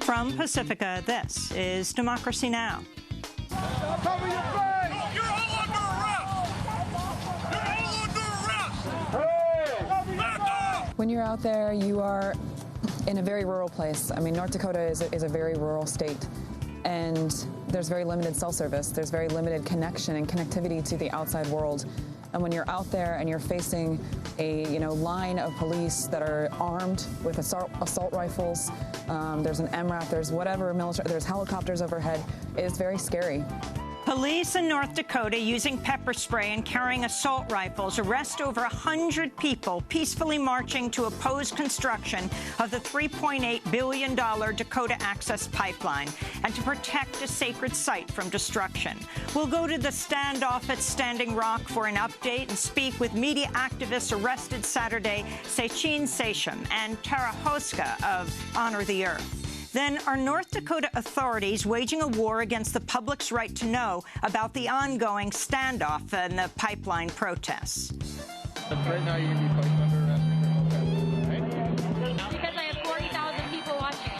From Pacifica, this is Democracy Now! Cover your face! You're all under arrest! You're all under arrest! Hey! Back off! When you're out there, you are in a very rural place. I mean, North Dakota is a very rural state, and there's very limited cell service. There's very limited connection and connectivity to the outside world. And when you're out there and you're facing a line of police that are armed with assault rifles, there's an MRAP, there's whatever military, there's helicopters overhead, it's very scary. Police in North Dakota using pepper spray and carrying assault rifles arrest over 100 people peacefully marching to oppose construction of the $3.8 billion Dakota Access Pipeline and to protect a sacred site from destruction. We'll go to the standoff at Standing Rock for an update and speak with media activists arrested Saturday, Sachin Sesham and Tara Hoska of Honor the Earth. Then, are North Dakota authorities waging a war against the public's right to know about the ongoing standoff and the pipeline protests? Right now, you're going to be placed under arrest for protest, right? Because I have 40,000 people watching.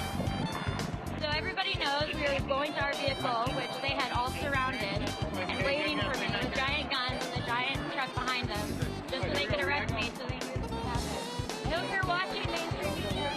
So everybody knows we were going to our vehicle, which they had all surrounded and waiting for me with giant guns and a giant truck behind them, just so they could arrest me so they knew this would happen. I hope you're watching mainstream media.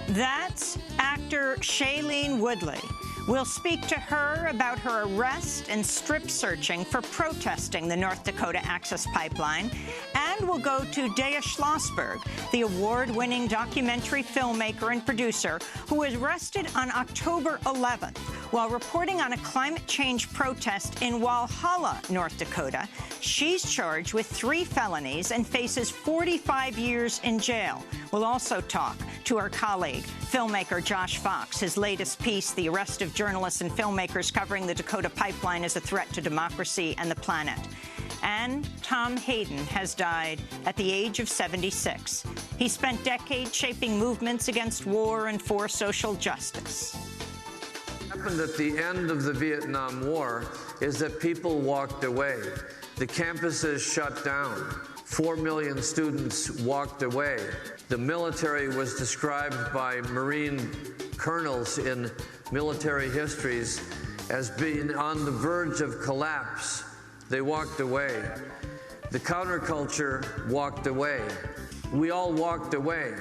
That's actor Shailene Woodley. We'll speak to her about her arrest and strip searching for protesting the North Dakota Access Pipeline. And we'll go to Dea Schlossberg, the award-winning documentary filmmaker and producer who was arrested on October 11th while reporting on a climate change protest in Walhalla, North Dakota. She's charged with 3 felonies and faces 45 years in jail. We'll also talk to our colleague, filmmaker Josh Fox. His latest piece, The Arrest of Journalists and Filmmakers Covering the Dakota Pipeline as a Threat to Democracy and the Planet. And Tom Hayden has died at the age of 76. He spent decades shaping movements against war and for social justice. What happened at the end of the Vietnam War is that people walked away. The campuses shut down. 4 million students walked away. The military was described by Marine colonels in military histories as being on the verge of collapse. They walked away. The counterculture walked away. We all walked away.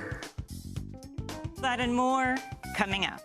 That and more coming up.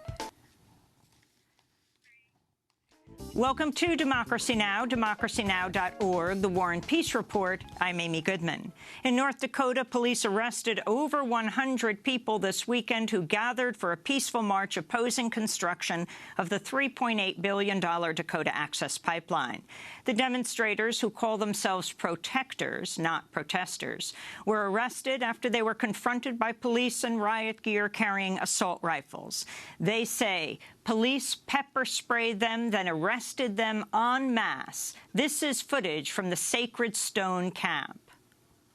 Welcome to Democracy Now!, democracynow.org, the War and Peace Report. I'm Amy Goodman. In North Dakota, police arrested over 100 people this weekend who gathered for a peaceful march opposing construction of the $3.8 billion Dakota Access Pipeline. The demonstrators, who call themselves protectors, not protesters, were arrested after they were confronted by police in riot gear carrying assault rifles. They say police pepper sprayed them, then arrested them en masse. This is footage from the Sacred Stone camp.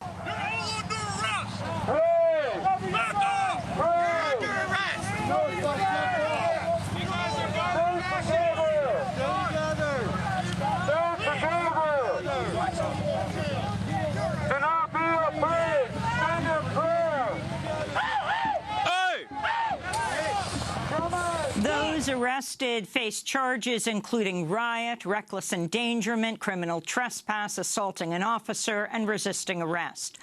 You're all under arrest! Hey! Back off! Hey! You're under arrest! No, you guys are going back together! Do not be afraid! Stand in prayer! Hey! Those arrested face charges including riot, reckless endangerment, criminal trespass, assaulting an officer, and resisting arrest.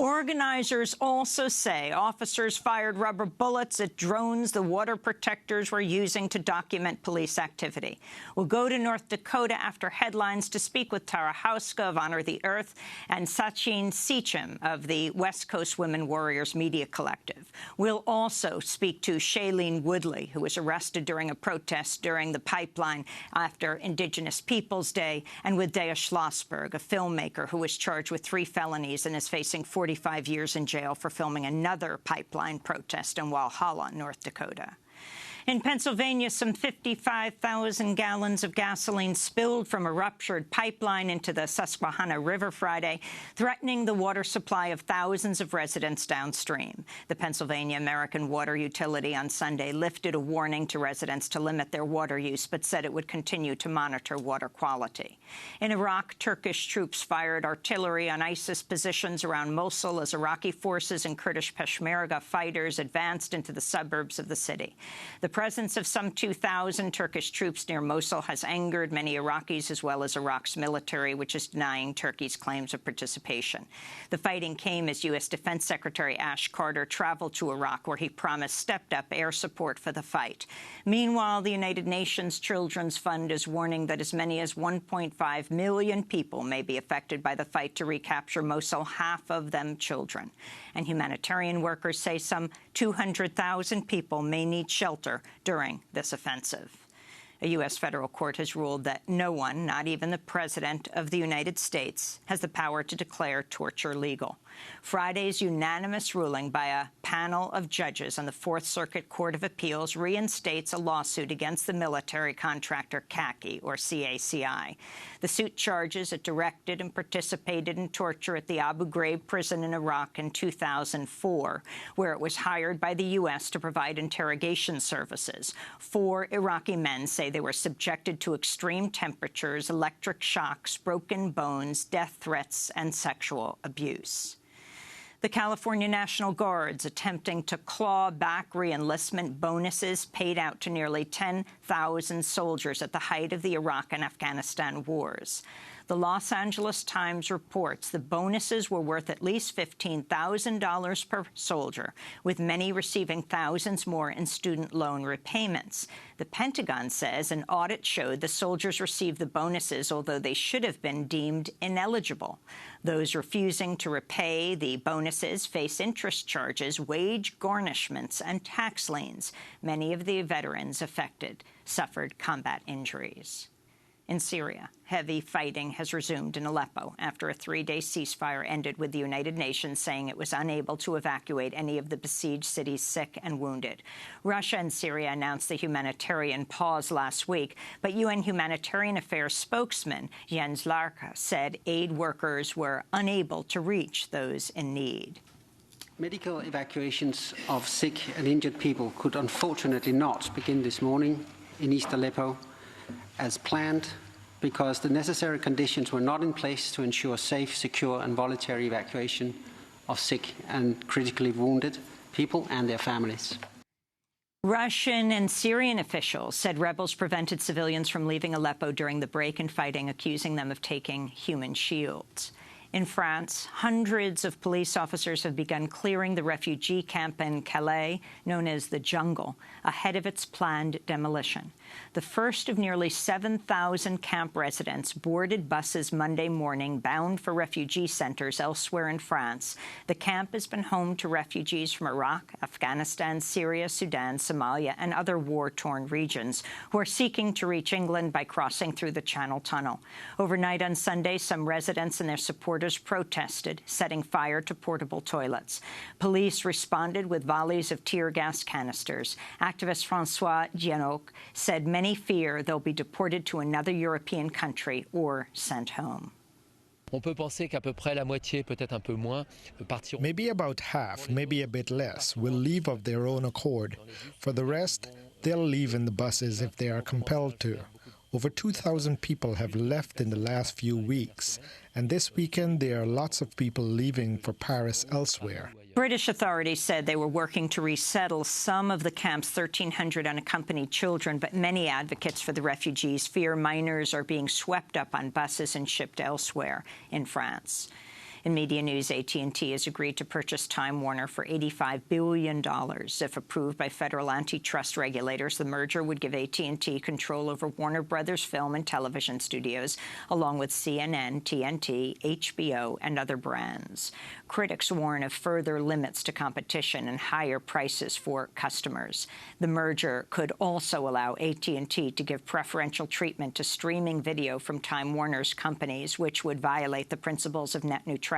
Organizers also say officers fired rubber bullets at drones the water protectors were using to document police activity. We'll go to North Dakota after headlines to speak with Tara Hoska of Honor the Earth and Sachin Sesham of the West Coast Women Warriors Media Collective. We'll also speak to Shailene Woodley, who was arrested during a protest during the pipeline after Indigenous Peoples Day, and with Dea Schlossberg, a filmmaker who was charged with 3 felonies and is facing 45 years in jail for filming another pipeline protest in Walhalla, North Dakota. In Pennsylvania, some 55,000 gallons of gasoline spilled from a ruptured pipeline into the Susquehanna River Friday, threatening the water supply of thousands of residents downstream. The Pennsylvania American Water Utility on Sunday lifted a warning to residents to limit their water use, but said it would continue to monitor water quality. In Iraq, Turkish troops fired artillery on ISIS positions around Mosul as Iraqi forces and Kurdish Peshmerga fighters advanced into the suburbs of the city. The The presence of some 2,000 Turkish troops near Mosul has angered many Iraqis, as well as Iraq's military, which is denying Turkey's claims of participation. The fighting came as U.S. Defense Secretary Ash Carter traveled to Iraq, where he promised stepped-up air support for the fight. Meanwhile, the United Nations Children's Fund is warning that as many as 1.5 million people may be affected by the fight to recapture Mosul, half of them children. And humanitarian workers say some 200,000 people may need shelter during this offensive. A U.S. federal court has ruled that no one, not even the President of the United States, has the power to declare torture legal. Friday's unanimous ruling by a panel of judges on the Fourth Circuit Court of Appeals reinstates a lawsuit against the military contractor CACI, or CACI. The suit charges it directed and participated in torture at the Abu Ghraib prison in Iraq in 2004, where it was hired by the U.S. to provide interrogation services. 4 Iraqi men say they were subjected to extreme temperatures, electric shocks, broken bones, death threats, and sexual abuse. The California National Guard's attempting to claw back re-enlistment bonuses paid out to nearly 10,000 soldiers at the height of the Iraq and Afghanistan wars. The Los Angeles Times reports the bonuses were worth at least $15,000 per soldier, with many receiving thousands more in student loan repayments. The Pentagon says an audit showed the soldiers received the bonuses, although they should have been deemed ineligible. Those refusing to repay the bonuses face interest charges, wage garnishments, and tax liens. Many of the veterans affected suffered combat injuries. In Syria, heavy fighting has resumed in Aleppo after a 3-day ceasefire ended with the United Nations saying it was unable to evacuate any of the besieged city's sick and wounded. Russia and Syria announced the humanitarian pause last week, but UN Humanitarian Affairs spokesman Jens Larke said aid workers were unable to reach those in need. Medical evacuations of sick and injured people could unfortunately not begin this morning in East Aleppo as planned, because the necessary conditions were not in place to ensure safe, secure and voluntary evacuation of sick and critically wounded people and their families. Russian and Syrian officials said rebels prevented civilians from leaving Aleppo during the break in fighting, accusing them of taking human shields. In France, hundreds of police officers have begun clearing the refugee camp in Calais, known as the Jungle, ahead of its planned demolition. The first of nearly 7,000 camp residents boarded buses Monday morning bound for refugee centers elsewhere in France. The camp has been home to refugees from Iraq, Afghanistan, Syria, Sudan, Somalia, and other war-torn regions who are seeking to reach England by crossing through the Channel Tunnel. Overnight on Sunday, some residents and their supporters protested, setting fire to portable toilets. Police responded with volleys of tear gas canisters. Activist François Gianoc said many fear they'll be deported to another European country or sent home. Maybe about half, maybe a bit less, will leave of their own accord. For the rest, they'll leave in the buses if they are compelled to. Over 2,000 people have left in the last few weeks, and this weekend there are lots of people leaving for Paris elsewhere. British authorities said they were working to resettle some of the camp's 1,300 unaccompanied children, but many advocates for the refugees fear minors are being swept up on buses and shipped elsewhere in France. In media news, AT&T has agreed to purchase Time Warner for $85 billion. If approved by federal antitrust regulators, the merger would give AT&T control over Warner Brothers film and television studios, along with CNN, TNT, HBO, and other brands. Critics warn of further limits to competition and higher prices for customers. The merger could also allow AT&T to give preferential treatment to streaming video from Time Warner's companies, which would violate the principles of net neutrality.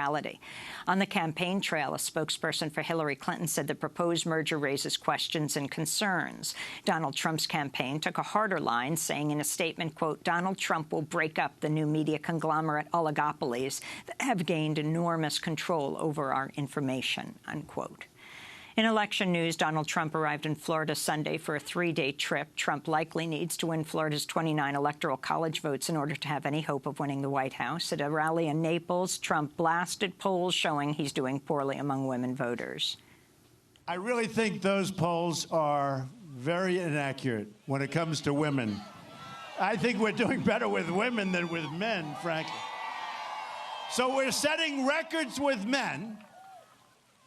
On the campaign trail, a spokesperson for Hillary Clinton said the proposed merger raises questions and concerns. Donald Trump's campaign took a harder line, saying in a statement, quote, Donald Trump will break up the new media conglomerate oligopolies that have gained enormous control over our information, unquote. In election news, Donald Trump arrived in Florida Sunday for a 3-day trip. Trump likely needs to win Florida's 29 electoral college votes in order to have any hope of winning the White House. At a rally in Naples, Trump blasted polls showing he's doing poorly among women voters. I really think those polls are very inaccurate when it comes to women. I think we're doing better with women than with men, frankly. So we're setting records with men,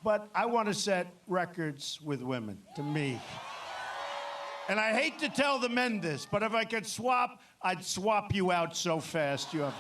but I want to set records with women, to me. And I hate to tell the men this, but if I could swap, I'd swap you out so fast. You have...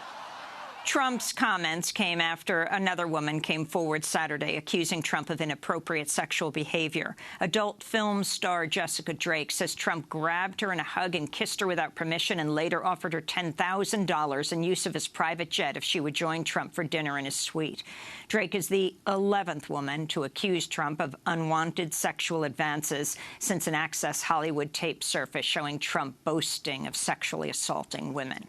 Trump's comments came after another woman came forward Saturday accusing Trump of inappropriate sexual behavior. Adult film star Jessica Drake says Trump grabbed her in a hug and kissed her without permission and later offered her $10,000 in use of his private jet if she would join Trump for dinner in his suite. Drake is the 11th woman to accuse Trump of unwanted sexual advances since an Access Hollywood tape surfaced showing Trump boasting of sexually assaulting women.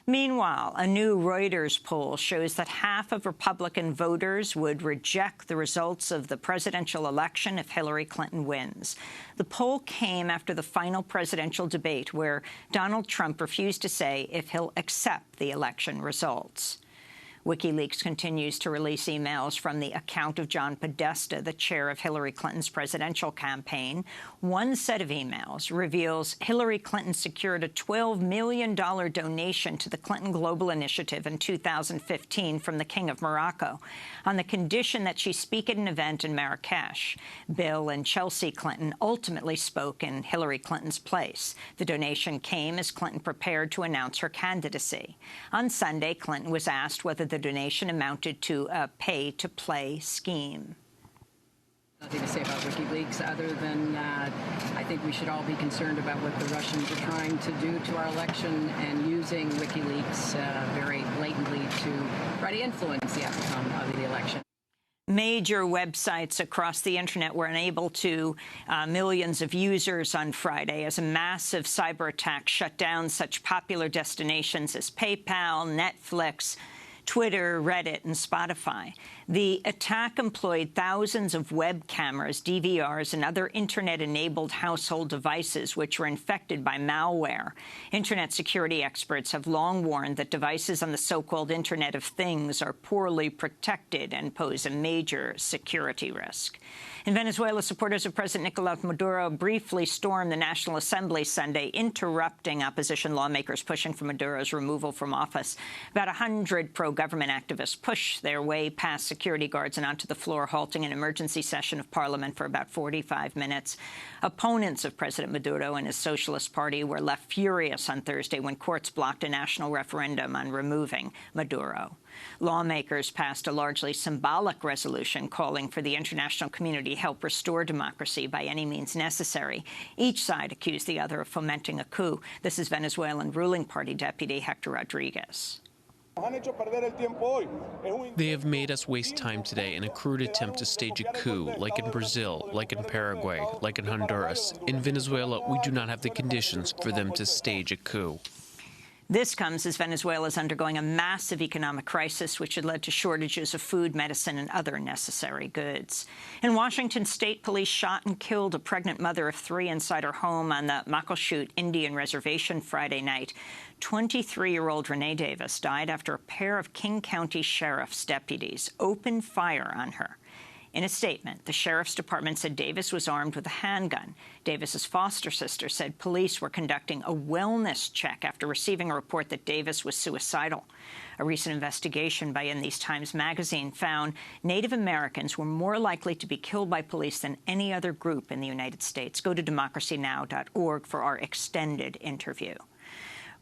Meanwhile, a new Reuters poll shows that half of Republican voters would reject the results of the presidential election if Hillary Clinton wins. The poll came after the final presidential debate, where Donald Trump refused to say if he'll accept the election results. WikiLeaks continues to release emails from the account of John Podesta, the chair of Hillary Clinton's presidential campaign. One set of emails reveals Hillary Clinton secured a $12 million donation to the Clinton Global Initiative in 2015 from the King of Morocco on the condition that she speak at an event in Marrakesh. Bill and Chelsea Clinton ultimately spoke in Hillary Clinton's place. The donation came as Clinton prepared to announce her candidacy. On Sunday, Clinton was asked whether the donation amounted to a pay-to-play scheme. Nothing to say about WikiLeaks other than I think we should all be concerned about what the Russians are trying to do to our election and using WikiLeaks very blatantly to try to influence the outcome of the election. Major websites across the internet were unable to millions of users on Friday as a massive cyber attack shut down such popular destinations as PayPal, Netflix, Twitter, Reddit, and Spotify. The attack employed thousands of web cameras, DVRs, and other Internet-enabled household devices which were infected by malware. Internet security experts have long warned that devices on the so-called Internet of Things are poorly protected and pose a major security risk. In Venezuela, supporters of President Nicolás Maduro briefly stormed the National Assembly Sunday, interrupting opposition lawmakers pushing for Maduro's removal from office. About 100 pro-government activists pushed their way past security guards and onto the floor, halting an emergency session of Parliament for about 45 minutes. Opponents of President Maduro and his Socialist Party were left furious on Thursday when courts blocked a national referendum on removing Maduro. Lawmakers passed a largely symbolic resolution calling for the international community to help restore democracy by any means necessary. Each side accused the other of fomenting a coup. This is Venezuelan ruling party deputy Hector Rodriguez. They have made us waste time today in a crude attempt to stage a coup, like in Brazil, like in Paraguay, like in Honduras. In Venezuela, we do not have the conditions for them to stage a coup. This comes as Venezuela is undergoing a massive economic crisis, which had led to shortages of food, medicine, and other necessary goods. In Washington, state police shot and killed a pregnant mother of 3 inside her home on the Muckleshoot Indian Reservation Friday night. 23-year-old Renee Davis died after a pair of King County Sheriff's deputies opened fire on her. In a statement, the Sheriff's Department said Davis was armed with a handgun. Davis's foster sister said police were conducting a wellness check after receiving a report that Davis was suicidal. A recent investigation by In These Times magazine found Native Americans were more likely to be killed by police than any other group in the United States. Go to DemocracyNow.org for our extended interview.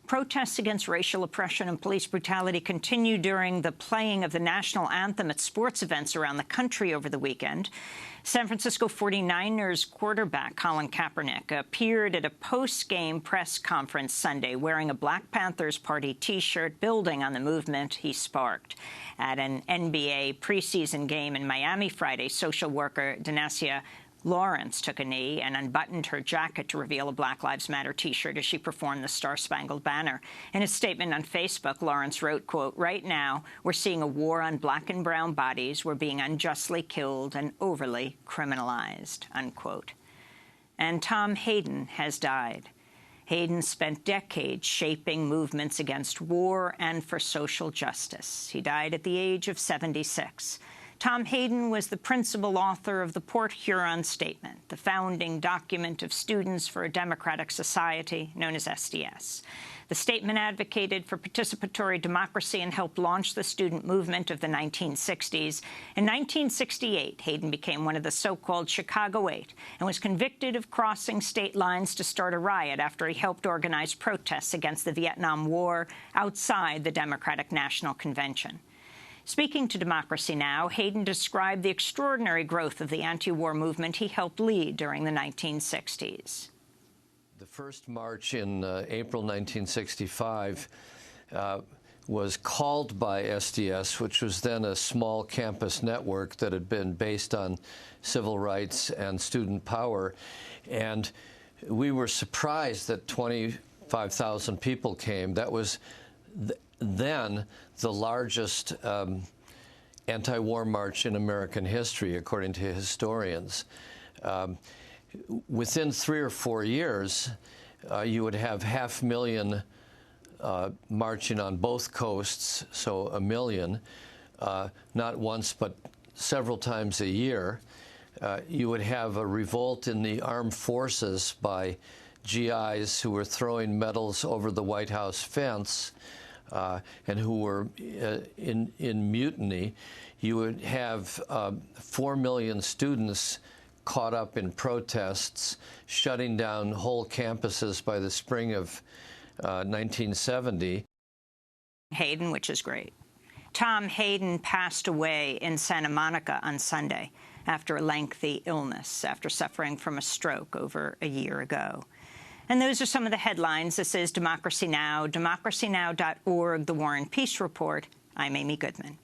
Protests against racial oppression and police brutality continued during the playing of the national anthem at sports events around the country over the weekend. San Francisco 49ers quarterback Colin Kaepernick appeared at a post-game press conference Sunday wearing a Black Panthers Party T-shirt, building on the movement he sparked. At an NBA preseason game in Miami Friday, social worker Denasia Lawrence took a knee and unbuttoned her jacket to reveal a Black Lives Matter T-shirt as she performed the Star-Spangled Banner. In a statement on Facebook, Lawrence wrote, quote, "Right now, we're seeing a war on black and brown bodies. We're being unjustly killed and overly criminalized," unquote. And Tom Hayden has died. Hayden spent decades shaping movements against war and for social justice. He died at the age of 76. Tom Hayden was the principal author of the Port Huron Statement, the founding document of Students for a Democratic Society, known as SDS. The statement advocated for participatory democracy and helped launch the student movement of the 1960s. In 1968, Hayden became one of the so-called Chicago Eight and was convicted of crossing state lines to start a riot after he helped organize protests against the Vietnam War outside the Democratic National Convention. Speaking to Democracy Now!, Hayden described the extraordinary growth of the anti-war movement he helped lead during the 1960s. The first march in April 1965 was called by SDS, which was then a small campus network that had been based on civil rights and student power. And we were surprised that 25,000 people came. That was then the largest anti-war march in American history, according to historians. Within 3 or 4 years, you would have 500,000 marching on both coasts, so 1 million, not once but several times a year. You would have a revolt in the armed forces by GIs who were throwing medals over the White House fence and who were in mutiny. You would have 4 million students caught up in protests, shutting down whole campuses by the spring of 1970. Hayden, which is great. Tom Hayden passed away in Santa Monica on Sunday after a lengthy illness, after suffering from a stroke over a year ago. And those are some of the headlines. This is Democracy Now!, democracynow.org, The War and Peace Report. I'm Amy Goodman.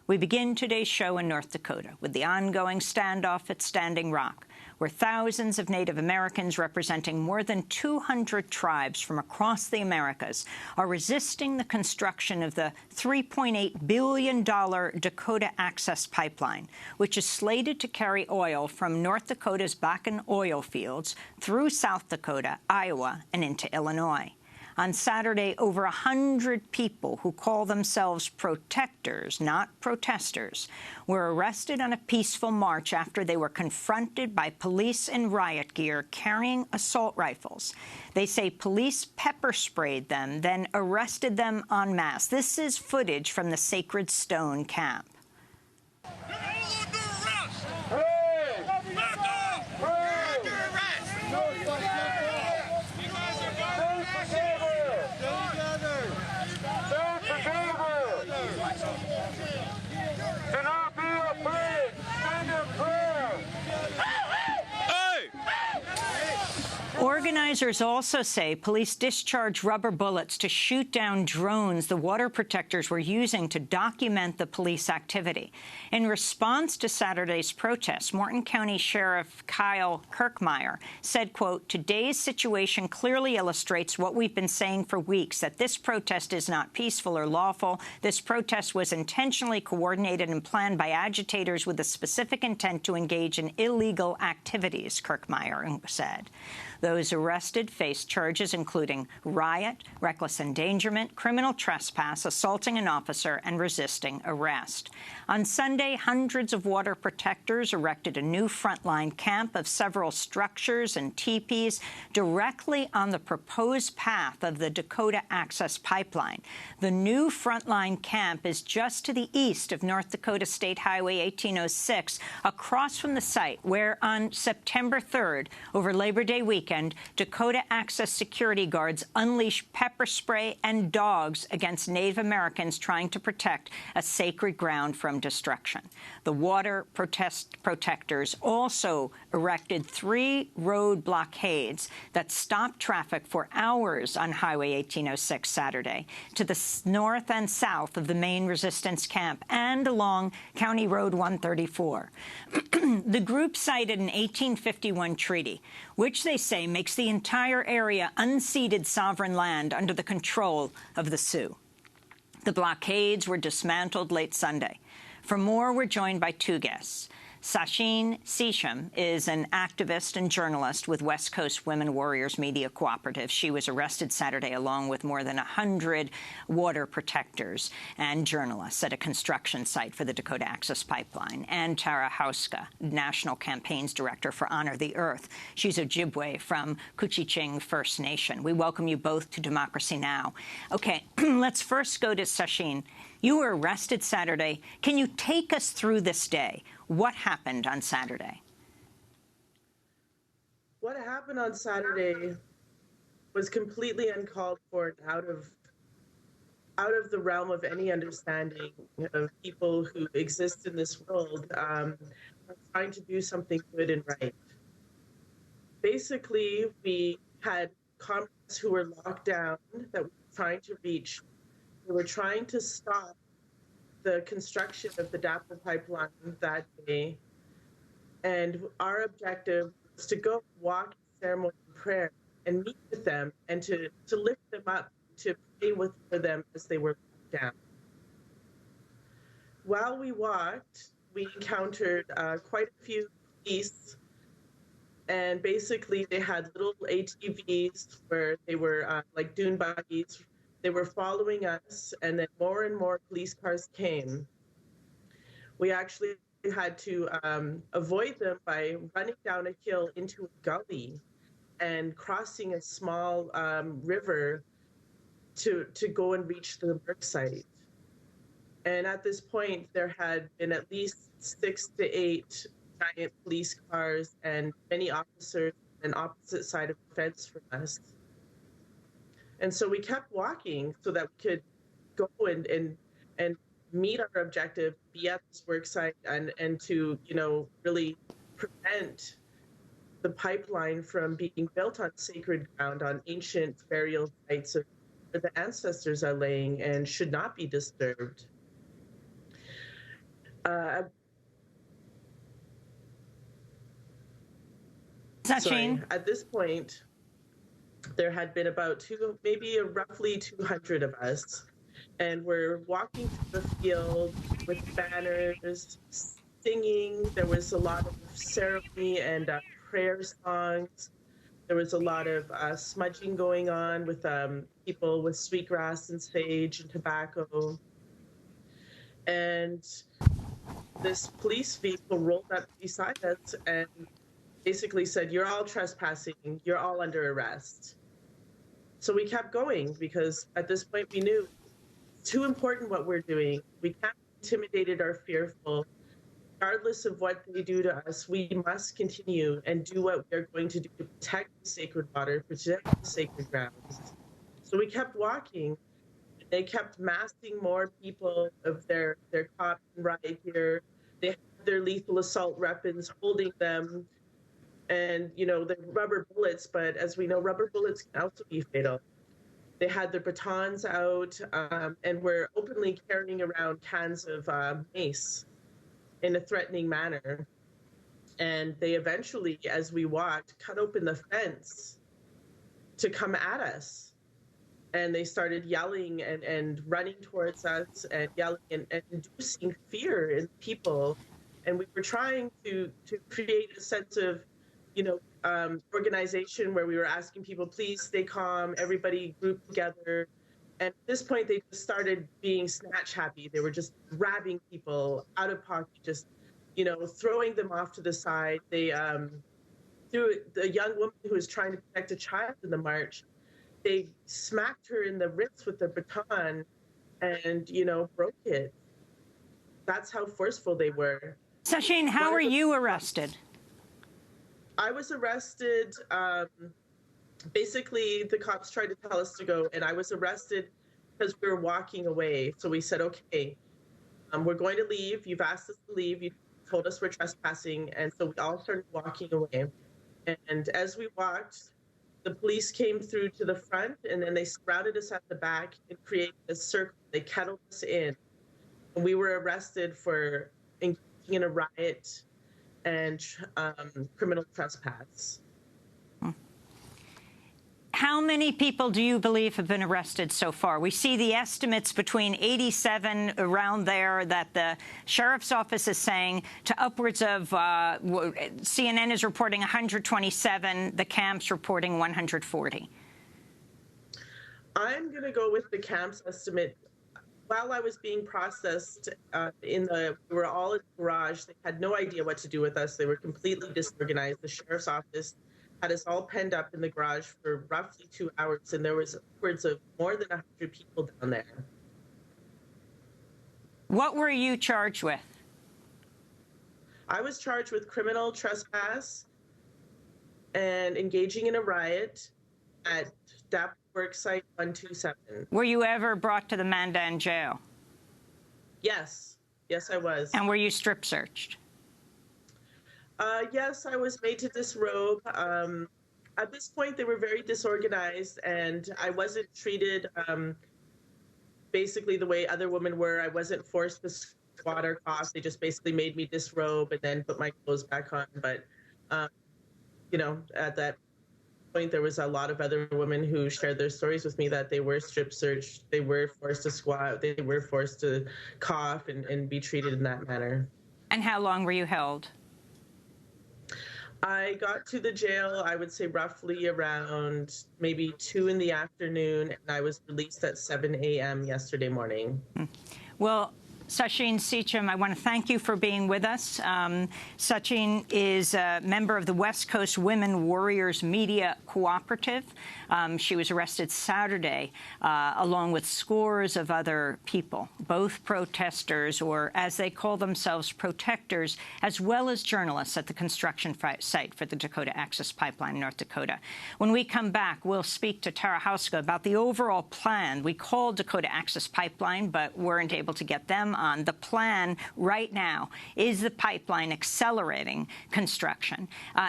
We begin today's show in North Dakota with the ongoing standoff at Standing Rock, where thousands of Native Americans representing more than 200 tribes from across the Americas are resisting the construction of the $3.8 billion Dakota Access Pipeline, which is slated to carry oil from North Dakota's Bakken oil fields through South Dakota, Iowa, and into Illinois. On Saturday, over 100 people who call themselves protectors, not protesters, were arrested on a peaceful march after they were confronted by police in riot gear carrying assault rifles. They say police pepper sprayed them, then arrested them en masse. This is footage from the Sacred Stone camp. Organizers also say police discharged rubber bullets to shoot down drones the water protectors were using to document the police activity. In response to Saturday's protests, Morton County Sheriff Kyle Kirkmeyer said, quote, "Today's situation clearly illustrates what we've been saying for weeks, that this protest is not peaceful or lawful. This protest was intentionally coordinated and planned by agitators with a specific intent to engage in illegal activities," Kirkmeyer said. Those arrested face charges including riot, reckless endangerment, criminal trespass, assaulting an officer, and resisting arrest. On Sunday, hundreds of water protectors erected a new frontline camp of several structures and teepees directly on the proposed path of the Dakota Access Pipeline. The new frontline camp is just to the east of North Dakota State Highway 1806, across from the site where on September 3rd, over Labor Day weekend, Dakota Access security guards unleashed pepper spray and dogs against Native Americans trying to protect a sacred ground from destruction. The water protectors also erected 3 road blockades that stopped traffic for hours on Highway 1806 Saturday to the north and south of the main resistance camp and along County Road 134. The group cited an 1851 treaty, which they say makes the entire area unceded sovereign land under the control of the Sioux. The blockades were dismantled late Sunday. For more, we're joined by 2 guests. Sachin Sesham is an activist and journalist with West Coast Women Warriors Media Cooperative. She was arrested Saturday along with more than 100 water protectors and journalists at a construction site for the Dakota Access Pipeline. And Tara Hauska, National Campaigns Director for Honor the Earth. She's Ojibwe from Couchiching First Nation. We welcome you both to Democracy Now! Okay, let's first go to Sachin. You were arrested Saturday. Can you take us through this day? What happened on Saturday? What happened on Saturday was completely uncalled for and out of the realm of any understanding of people who exist in this world trying to do something good and right. Basically, we had comrades who were locked down that we were trying to reach. We were trying to stop the construction of the DAPL pipeline that day. And our objective was to go walk in ceremony and prayer and meet with them and to lift them up, to pray for them as they were locked down. While we walked, we encountered quite a few police, and basically they had little ATVs where they were like dune buggies. They were following us, and then more and more police cars came. We actually had to avoid them by running down a hill into a gully and crossing a small river to go and reach the work site. And at this point, there had been at least 6 to 8 giant police cars and many officers on opposite side of the fence from us. And so we kept walking so that we could go and meet our objective, be at this work site, and to, really prevent the pipeline from being built on sacred ground, on ancient burial sites where the ancestors are laying and should not be disturbed. Sachin? At this point, there had been about maybe roughly 200 of us, and we're walking through the field with banners, singing. There was a lot of ceremony and prayer songs. There was a lot of smudging going on with people with sweetgrass and sage and tobacco. And this police vehicle rolled up beside us and basically said, "You're all trespassing, you're all under arrest." So we kept going because at this point we knew it's too important what we're doing. We can't be intimidated or fearful. Regardless of what they do to us, we must continue and do what we're going to do to protect the sacred water, protect the sacred grounds. So we kept walking. They kept massing more people of their cops and riot gear. They had their lethal assault weapons holding them. And, the rubber bullets, but as we know, rubber bullets can also be fatal. They had their batons out and were openly carrying around cans of mace in a threatening manner. And they eventually, as we walked, cut open the fence to come at us. And they started yelling and running towards us and yelling and inducing fear in people. And we were trying to create a sense of organization where we were asking people, please stay calm, everybody group together. And at this point, they just started being snatch happy. They were just grabbing people out of pocket, just, throwing them off to the side. They threw the young woman who was trying to protect a child in the march. They smacked her in the wrist with their baton and, broke it. That's how forceful they were. Sachin, how were you arrested? I was arrested. Basically, the cops tried to tell us to go, and I was arrested because we were walking away. So we said, okay, we're going to leave. You've asked us to leave. You told us we're trespassing. And so we all started walking away. And as we walked, the police came through to the front, and then they surrounded us at the back and created a circle. They kettled us in. And we were arrested for engaging in a riot and criminal trespass. How many people do you believe have been arrested so far? We see the estimates between 87 around there that the sheriff's office is saying to upwards of, CNN is reporting 127, the camp's reporting 140. I'm going to go with the camp's estimate. While I was being processed, we were all in the garage. They had no idea what to do with us. They were completely disorganized. The sheriff's office had us all penned up in the garage for roughly 2 hours, and there was upwards of more than 100 people down there. What were you charged with? I was charged with criminal trespass and engaging in a riot at DAP Worksite 127. Were you ever brought to the Mandan jail? Yes. Yes, I was. And were you strip searched? Yes, I was made to disrobe. At this point, they were very disorganized, and I wasn't treated basically the way other women were. I wasn't forced to squat or cough. They just basically made me disrobe and then put my clothes back on. But, you know, at that point, there was a lot of other women who shared their stories with me that they were strip searched, they were forced to squat, they were forced to cough and be treated in that manner. And how long were you held? I got to the jail, I would say roughly around maybe 2 in the afternoon, and I was released at 7 a.m. yesterday morning. Well, Sachin Seacham, I want to thank you for being with us. Sachin is a member of the West Coast Women Warriors Media Cooperative. She was arrested Saturday, along with scores of other people, both protesters, or as they call themselves, protectors, as well as journalists at the construction site for the Dakota Access Pipeline in North Dakota. When we come back, we'll speak to Tara Hauska about the overall plan. We called Dakota Access Pipeline, but weren't able to get them on. The plan right now is the pipeline accelerating construction.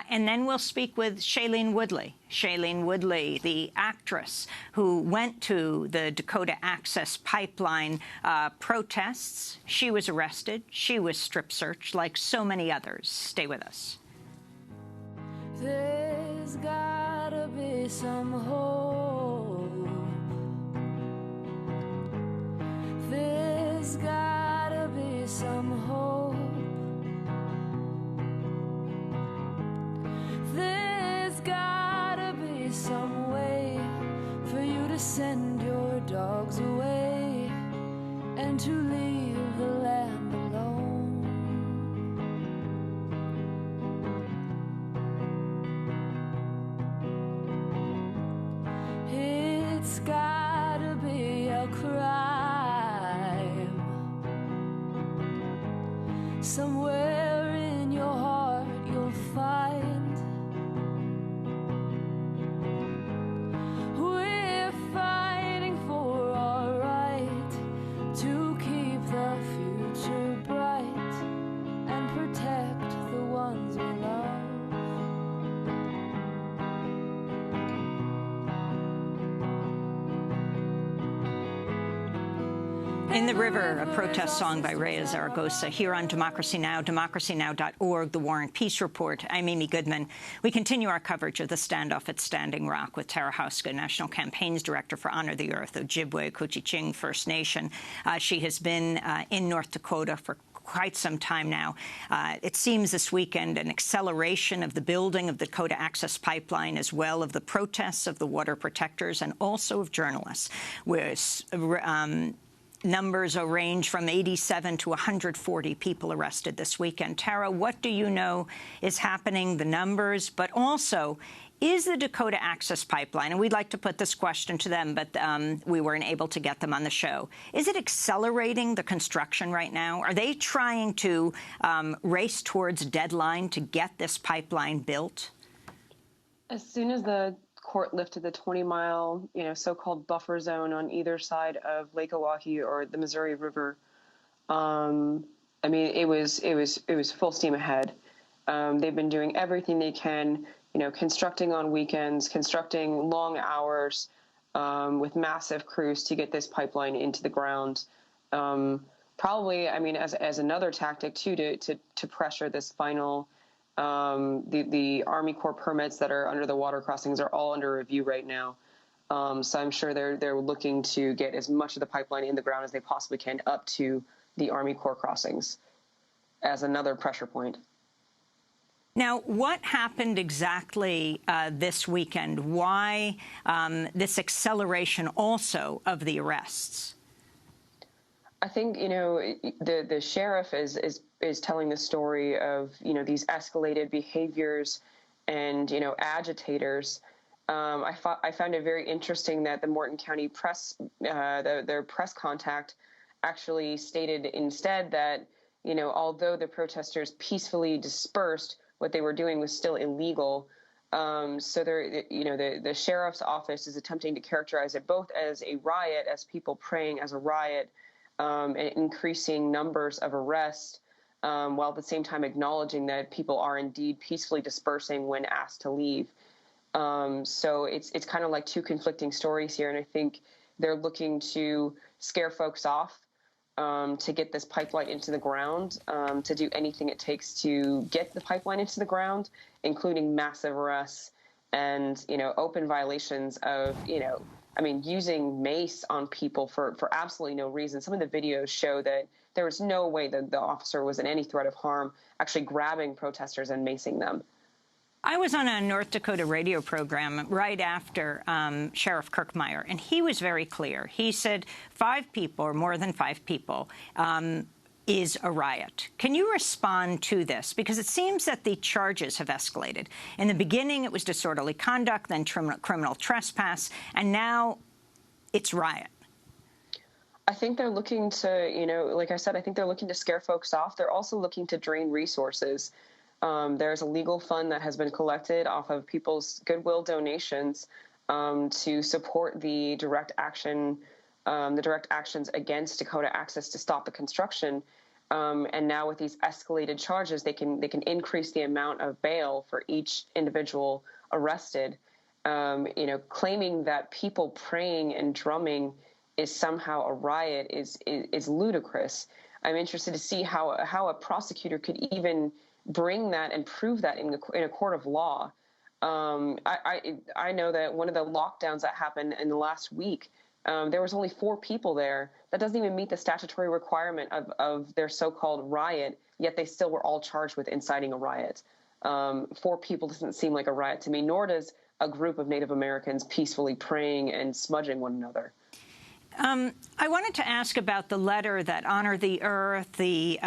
And then we'll speak with Shailene Woodley. Shailene Woodley, the actress who went to the Dakota Access Pipeline protests. She was arrested. She was strip searched like so many others. Stay with us. There's gotta be some hope. There's gotta be some hope. There's gotta be some way for you to send your dogs away and to leave the land alone. It's gotta be a crime somewhere in your heart you'll find. We're fighting for our right to keep the future bright and protect the ones we love. In the River, a protest song by Rhea Zaragoza, here on Democracy Now!, democracynow.org, The War and Peace Report. I'm Amy Goodman. We continue our coverage of the standoff at Standing Rock with Tara Hauska, National Campaigns Director for Honor the Earth, Ojibwe, Couchiching First Nation. She has been in North Dakota for quite some time now. It seems this weekend an acceleration of the building of the Dakota Access Pipeline, as well of the protests of the water protectors and also of journalists, where numbers range from 87 to 140 people arrested this weekend. Tara, what do you know is happening, the numbers, but also, is the Dakota Access Pipeline, and we'd like to put this question to them, but we weren't able to get them on the show, is it accelerating the construction right now? Are they trying to race towards a deadline to get this pipeline built? As soon as the court lifted the 20-mile, so-called buffer zone on either side of Lake Oahe or the Missouri River, it was full steam ahead. They've been doing everything they can, constructing on weekends, constructing long hours, with massive crews to get this pipeline into the ground. Probably, as another tactic too, to pressure this final The Army Corps permits that are under the water crossings are all under review right now. So I'm sure they're looking to get as much of the pipeline in the ground as they possibly can up to the Army Corps crossings as another pressure point. Now, what happened exactly this weekend? Why this acceleration also of the arrests? I think, the sheriff is telling the story of, these escalated behaviors and, agitators. I found it very interesting that the Morton County press, their press contact actually stated instead that, although the protesters peacefully dispersed, what they were doing was still illegal. So the sheriff's office is attempting to characterize it both as a riot, as people praying as a riot, and increasing numbers of arrests, while at the same time acknowledging that people are indeed peacefully dispersing when asked to leave. So it's kind of like two conflicting stories here, and I think they're looking to scare folks off, to get this pipeline into the ground, to do anything it takes to get the pipeline into the ground, including massive arrests and, open violations of, using mace on people for absolutely no reason. Some of the videos show that there was no way that the officer was in any threat of harm, actually grabbing protesters and macing them. I was on a North Dakota radio program right after Sheriff Kirkmeyer, and he was very clear. He said 5 people or more than 5 people is a riot. Can you respond to this? Because it seems that the charges have escalated. In the beginning, it was disorderly conduct, then criminal trespass, and now it's riot. I think they're looking to, like I said, I think they're looking to scare folks off. They're also looking to drain resources. There's a legal fund that has been collected off of people's goodwill donations to support the direct actions against Dakota Access to stop the construction. And now with these escalated charges, they can increase the amount of bail for each individual arrested. Claiming that people praying and drumming is somehow a riot is ludicrous. I'm interested to see how a prosecutor could even bring that and prove that in a court of law. I know that one of the lockdowns that happened in the last week, there was only 4 people there. That doesn't even meet the statutory requirement of their so-called riot, yet they still were all charged with inciting a riot. 4 people doesn't seem like a riot to me, nor does a group of Native Americans peacefully praying and smudging one another. I wanted to ask about the letter that Honor the Earth, the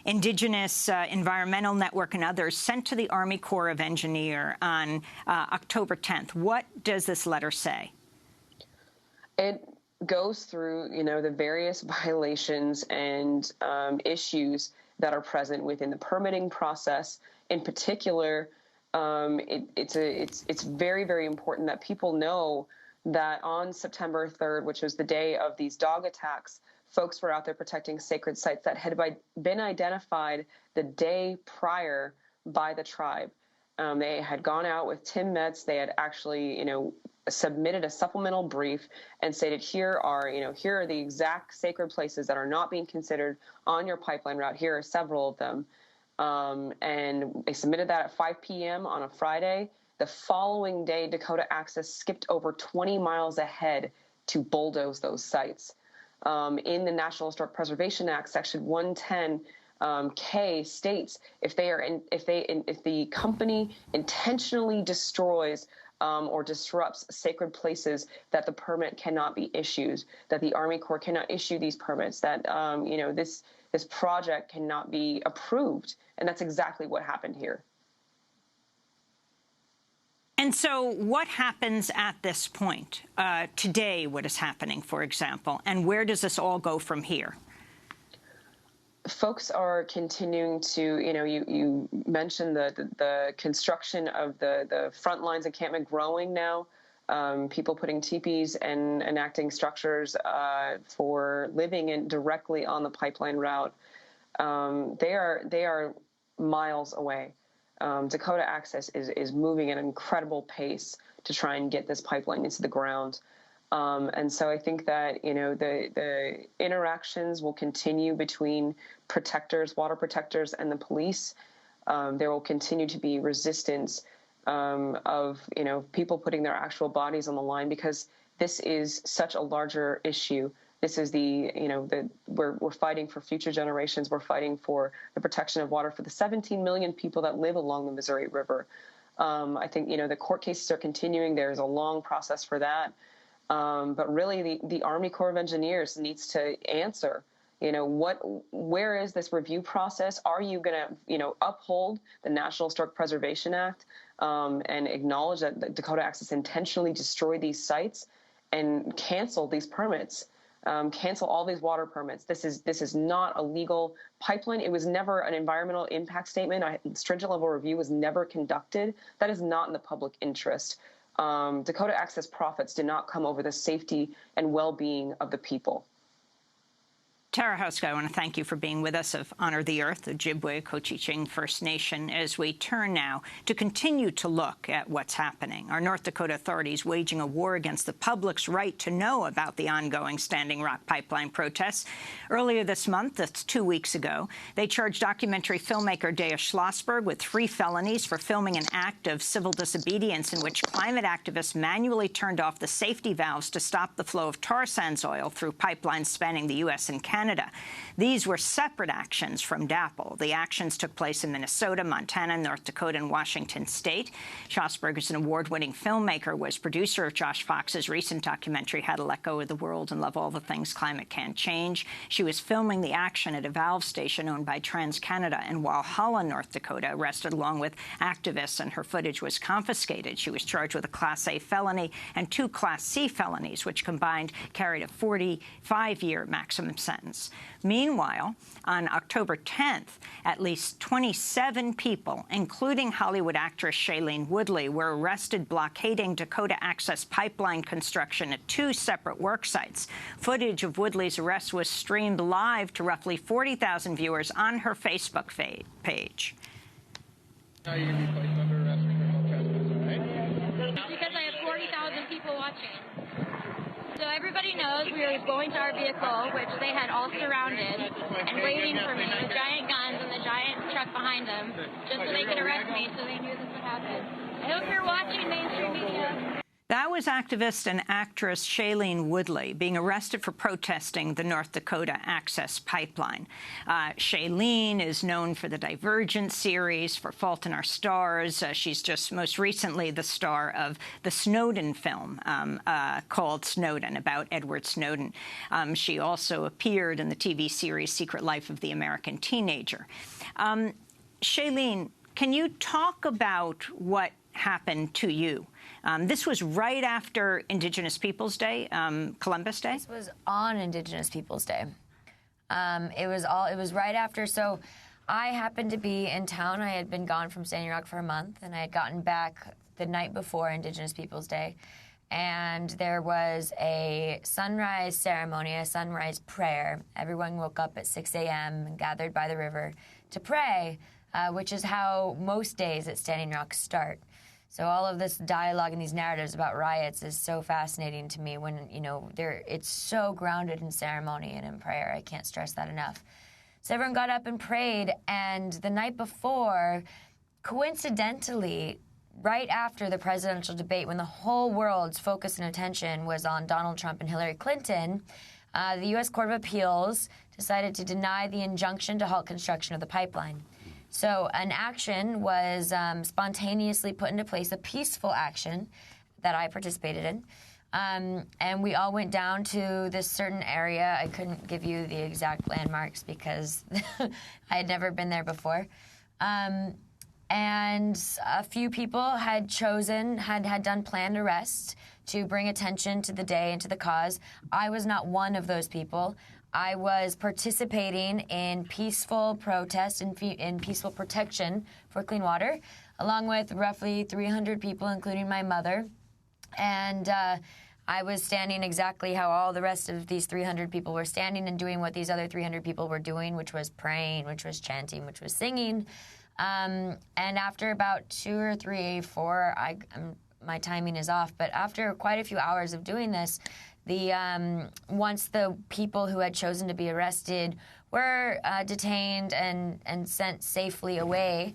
Indigenous Environmental Network, and others sent to the Army Corps of Engineers on October 10th. What does this letter say? It goes through, the various violations and issues that are present within the permitting process. In particular, it's very, very important that people know that on September 3rd, which was the day of these dog attacks, folks were out there protecting sacred sites that had been identified the day prior by the tribe. They had gone out with Tim Metz. They had actually, submitted a supplemental brief and stated, here are the exact sacred places that are not being considered on your pipeline route. Here are several of them. And they submitted that at 5 p.m. on a Friday. The following day, Dakota Access skipped over 20 miles ahead to bulldoze those sites. In the National Historic Preservation Act, Section 110 K states if the company intentionally destroys or disrupts sacred places, that the permit cannot be issued, that the Army Corps cannot issue these permits, that this project cannot be approved, and that's exactly what happened here. And so what happens at this point? Today, what is happening, for example, and where does this all go from here? Folks are continuing to, you mentioned the construction of the front lines encampment growing now. People putting teepees and enacting structures for living in directly on the pipeline route. They are miles away. Dakota Access is moving at an incredible pace to try and get this pipeline into the ground. And so I think that, the interactions will continue between protectors, water protectors, and the police. There will continue to be resistance of people putting their actual bodies on the line, because this is such a larger issue. This is we're fighting for future generations. We're fighting for the protection of water for the 17 million people that live along the Missouri River. I think, the court cases are continuing. There's a long process for that. But really the Army Corps of Engineers needs to answer, where is this review process? Are you going to, uphold the National Historic Preservation Act and acknowledge that the Dakota Access intentionally destroyed these sites and cancel these permits? Cancel all these water permits. This is not a legal pipeline. It was never an environmental impact statement. Stringent level review was never conducted. That is not in the public interest. Dakota Access profits did not come over the safety and well-being of the people. Tara Houska, I want to thank you for being with us of Honor the Earth, the Ojibwe Cochiching First Nation, as we turn now to continue to look at what's happening. Our North Dakota authorities waging a war against the public's right to know about the ongoing Standing Rock Pipeline protests. Earlier this month, that's 2 weeks ago, they charged documentary filmmaker Dea Schlossberg with 3 felonies for filming an act of civil disobedience in which climate activists manually turned off the safety valves to stop the flow of tar sands oil through pipelines spanning the U.S. and Canada. These were separate actions from DAPL. The actions took place in Minnesota, Montana, North Dakota, and Washington State. Schlossberg is an award-winning filmmaker, was producer of Josh Fox's recent documentary, How to Let Go of the World and Love All the Things Climate Can't Change. She was filming the action at a valve station owned by TransCanada in Walhalla, North Dakota, arrested along with activists, and her footage was confiscated. She was charged with a Class A felony and 2 Class C felonies, which combined carried a 45-year maximum sentence. Meanwhile, on October 10th, at least 27 people, including Hollywood actress Shailene Woodley, were arrested blockading Dakota Access Pipeline construction at 2 separate work sites. Footage of Woodley's arrest was streamed live to roughly 40,000 viewers on her Facebook page. Now you're going to be placed under arrest for criminal trespass, all right? Because I have 40,000 people watching. So everybody knows we were going to our vehicle, which they had all surrounded and waiting for me with giant guns and the giant truck behind them, just so they could arrest me, so they knew this would happen. I hope you're watching, mainstream media. That was activist and actress Shailene Woodley being arrested for protesting the North Dakota Access Pipeline. Shailene is known for the Divergent series, for Fault in Our Stars. She's just most recently the star of the Snowden film called Snowden, about Edward Snowden. She also appeared in the TV series Secret Life of the American Teenager. Shailene, can you talk about what happened to you? This was right after Indigenous Peoples Day, Columbus Day? This was on Indigenous Peoples Day. It was right after. So I happened to be in town. I had been gone from Standing Rock for a month, and I had gotten back the night before Indigenous Peoples Day. And there was a sunrise ceremony, a sunrise prayer. Everyone woke up at 6 a.m. and gathered by the river to pray, which is how most days at Standing Rock start. So all of this dialogue and these narratives about riots is so fascinating to me when, it's so grounded in ceremony and in prayer. I can't stress that enough. So everyone got up and prayed, and the night before, coincidentally, right after the presidential debate, when the whole world's focus and attention was on Donald Trump and Hillary Clinton, the U.S. Court of Appeals decided to deny the injunction to halt construction of the pipeline. So an action was spontaneously put into place, a peaceful action that I participated in. And we all went down to this certain area. I couldn't give you the exact landmarks because I had never been there before. And a few people had done planned arrests to bring attention to the day and to the cause. I was not one of those people. I was participating in peaceful protest and in peaceful protection for clean water, along with roughly 300 people, including my mother. And I was standing exactly how all the rest of these 300 people were standing and doing what these other 300 people were doing, which was praying, which was chanting, which was singing. And after about 2 or 3, 4, my timing is off, but after quite a few hours of doing this, once the people who had chosen to be arrested were detained and sent safely away,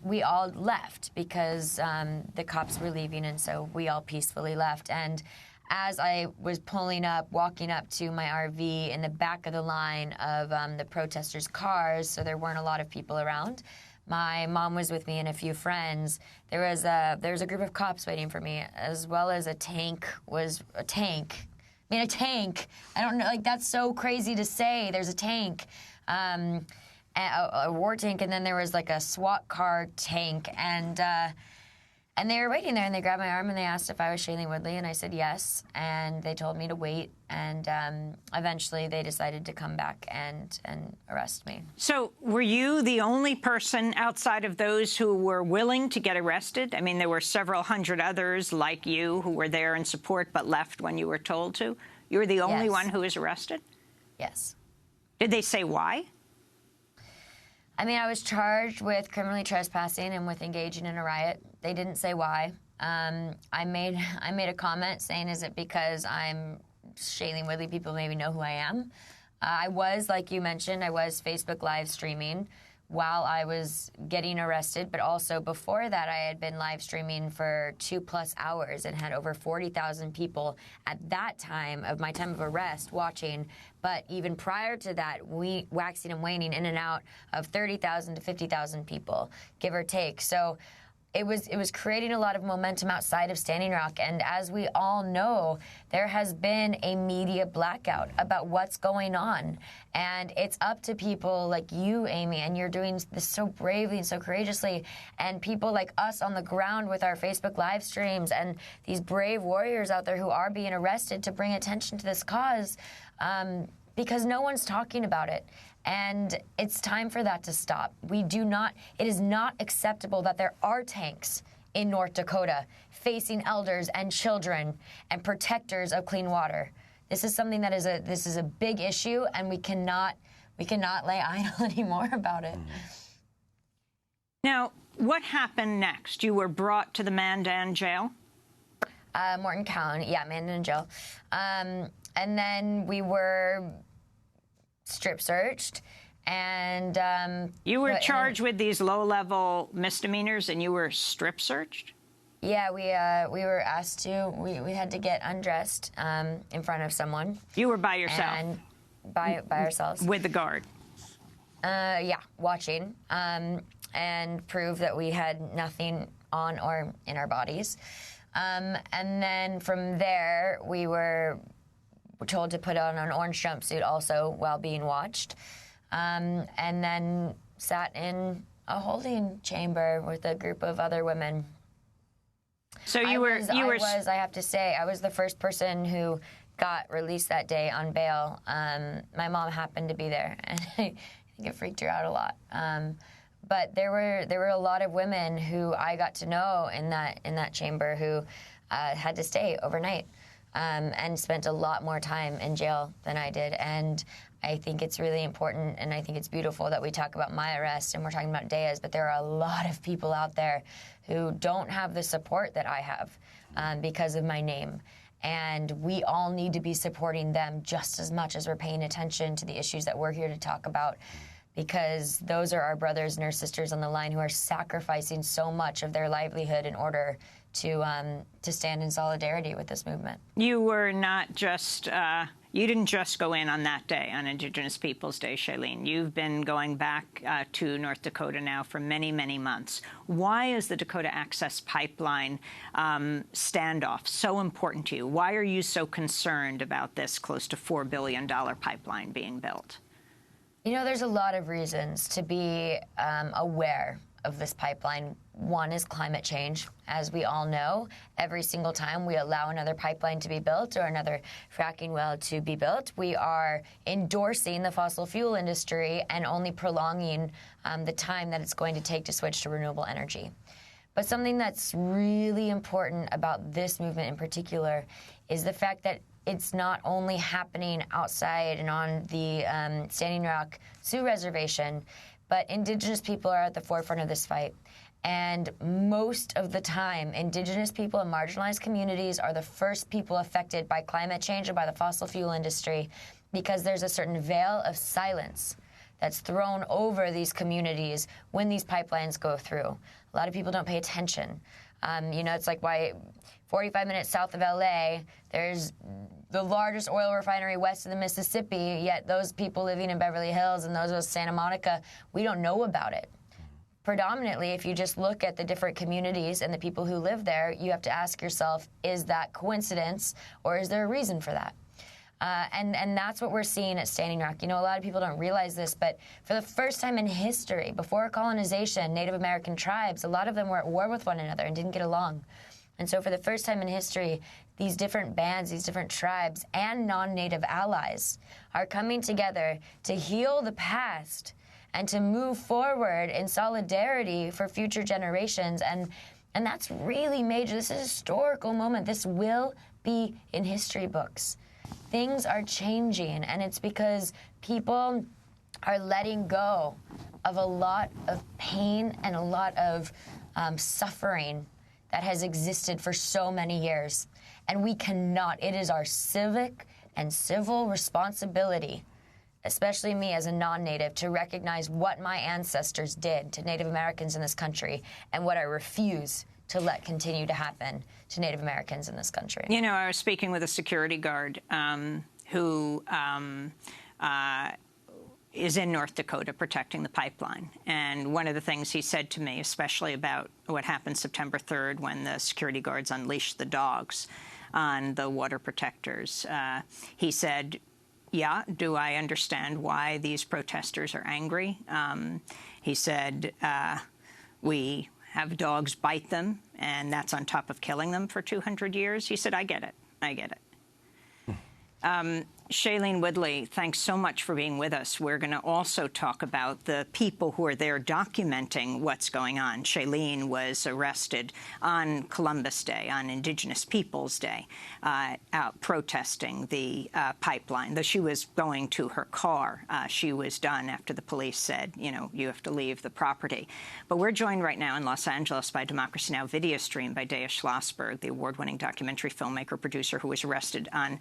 we all left because the cops were leaving, and so we all peacefully left. And as I was walking up to my RV in the back of the line of the protesters' cars, so there weren't a lot of people around, my mom was with me and a few friends. There was a group of cops waiting for me, as well as a tank. A tank. I don't know, like, that's so crazy to say. There's a tank. A war tank, and then there was like a SWAT car tank, and they were waiting there, and they grabbed my arm and they asked if I was Shailene Woodley, and I said yes, and they told me to wait, and eventually they decided to come back and arrest me. So were you the only person outside of those who were willing to get arrested? I mean, there were several hundred others like you who were there in support but left when you were told to. You were the only one who was arrested? Yes. Did they say why? I mean, I was charged with criminally trespassing and with engaging in a riot. They didn't say why. I made a comment saying, is it because I'm Shailene Woodley, people maybe know who I am? I was, like you mentioned, I was Facebook live streaming while I was getting arrested, but also before that I had been live streaming for 2+ hours and had over 40,000 people at that time of my time of arrest watching. But even prior to that, we waxing and waning in and out of 30,000 to 50,000 people, give or take. So it was creating a lot of momentum outside of Standing Rock, and as we all know, there has been a media blackout about what's going on, and it's up to people like you, Amy, and you're doing this so bravely and so courageously, and people like us on the ground with our Facebook live streams, and these brave warriors out there who are being arrested to bring attention to this cause, because no one's talking about it. And it's time for that to stop. It is not acceptable that there are tanks in North Dakota facing elders and children and protectors of clean water. This is something that is a big issue, and we cannot lay idle anymore about it. Now, what happened next? You were brought to the Mandan jail? Morton County, yeah, Mandan jail. And then we were strip searched, and you were charged with these low-level misdemeanors, and you were strip searched? Yeah, we were asked to. We had to get undressed in front of someone. You were by yourself? And by ourselves. With the guard? Yeah, watching, and prove that we had nothing on or in our bodies. And then from there, we were told to put on an orange jumpsuit also while being watched, and then sat in a holding chamber with a group of other women. So I have to say, I was the first person who got released that day on bail. My mom happened to be there, and I think it freaked her out a lot. But there were a lot of women who I got to know in that chamber who had to stay overnight. And spent a lot more time in jail than I did. And I think it's really important, and I think it's beautiful that we talk about my arrest and we're talking about Dea's, but there are a lot of people out there who don't have the support that I have because of my name. And we all need to be supporting them just as much as we're paying attention to the issues that we're here to talk about, because those are our brothers and our sisters on the line who are sacrificing so much of their livelihood in order to stand in solidarity with this movement. You were not just, you didn't just go in on that day, on Indigenous Peoples Day, Shailene. You've been going back to North Dakota now for many, many months. Why is the Dakota Access Pipeline standoff so important to you? Why are you so concerned about this close to $4 billion pipeline being built? You know, there's a lot of reasons to be aware of this pipeline. One is climate change. As we all know, every single time we allow another pipeline to be built or another fracking well to be built, we are endorsing the fossil fuel industry and only prolonging the time that it's going to take to switch to renewable energy. But something that's really important about this movement in particular is the fact that it's not only happening outside and on the Standing Rock Sioux Reservation, but Indigenous people are at the forefront of this fight. And most of the time, Indigenous people and marginalized communities are the first people affected by climate change and by the fossil fuel industry, because there's a certain veil of silence that's thrown over these communities when these pipelines go through. A lot of people don't pay attention. You know, it's like why 45 minutes south of LA, there's the largest oil refinery west of the Mississippi, yet those people living in Beverly Hills and those of Santa Monica, we don't know about it. Predominantly, if you just look at the different communities and the people who live there, you have to ask yourself, is that coincidence or is there a reason for that? And that's what we're seeing at Standing Rock. You know, a lot of people don't realize this, but for the first time in history, before colonization, Native American tribes, a lot of them were at war with one another and didn't get along. And so for the first time in history, these different bands, these different tribes, and non-Native allies are coming together to heal the past and to move forward in solidarity for future generations. And that's really major. This is a historical moment. This will be in history books. Things are changing, and it's because people are letting go of a lot of pain and a lot of suffering that has existed for so many years. And we cannot. It is our civic and civil responsibility, especially me as a non-Native, to recognize what my ancestors did to Native Americans in this country and what I refuse to let continue to happen to Native Americans in this country. You know, I was speaking with a security guard who is in North Dakota protecting the pipeline. And one of the things he said to me, especially about what happened September 3rd when the security guards unleashed the dogs on the water protectors, he said, yeah, do I understand why these protesters are angry? He said, we have dogs bite them, and that's on top of killing them for 200 years. He said, I get it. I get it. Shailene Woodley, thanks so much for being with us. We're going to also talk about the people who are there documenting what's going on. Shailene was arrested on Columbus Day, on Indigenous Peoples Day, out protesting the pipeline. Though she was going to her car, she was done after the police said, you know, you have to leave the property. But we're joined right now in Los Angeles by Democracy Now! Video stream by Dea Schlossberg, the award-winning documentary filmmaker, producer who was arrested on